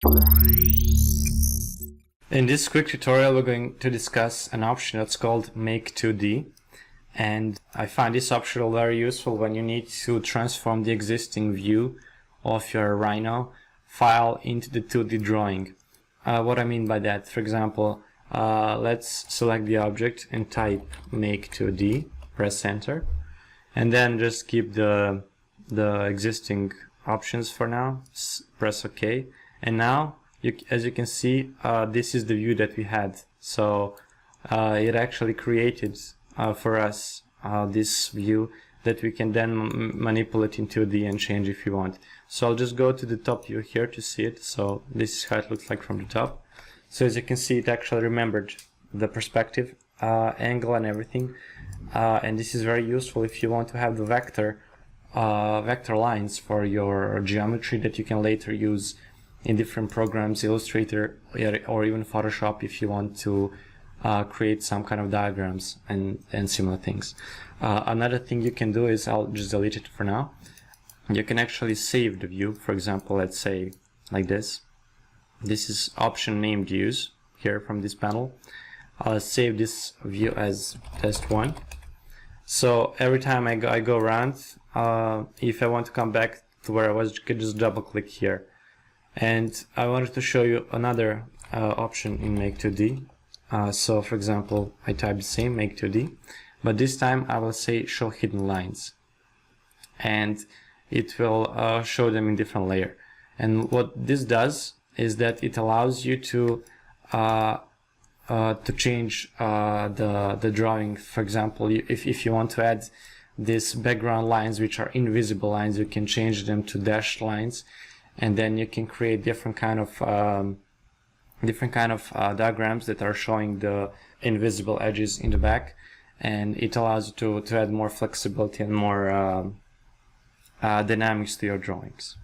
In this quick tutorial, we're going to discuss an option that's called Make 2D. And I find this option very useful when you need to transform the existing view of your Rhino file into the 2D drawing. What I mean by that, for example, let's select the object and type Make 2D, press enter, and then just keep the existing options for now, press OK. And now, as you can see, this is the view that we had. So it actually created for us this view that we can then manipulate in 2D and change if you want. So I'll just go to the top view here to see it. So this is how it looks like from the top. So as you can see, it actually remembered the perspective, angle and everything. And this is very useful if you want to have the vector lines for your geometry that you can later use in different programs, Illustrator or even Photoshop, if you want to create some kind of diagrams and similar things. Another thing you can do is, I'll just delete it for now, you can actually save the view. For example, let's say like this. This is option named views here from this panel. I'll save this view as test1. So every time I go around, if I want to come back to where I was, you can just double click here. And I wanted to show you another option in Make 2D. So for example, I type the same Make 2D, but this time I will say show hidden lines, and it will show them in different layer. And what this does is that it allows you to change the drawing. For example, if you want to add these background lines, which are invisible lines, you can change them to dashed lines. And then you can create different kind of diagrams that are showing the invisible edges in the back, and it allows you to add more flexibility and more dynamics to your drawings.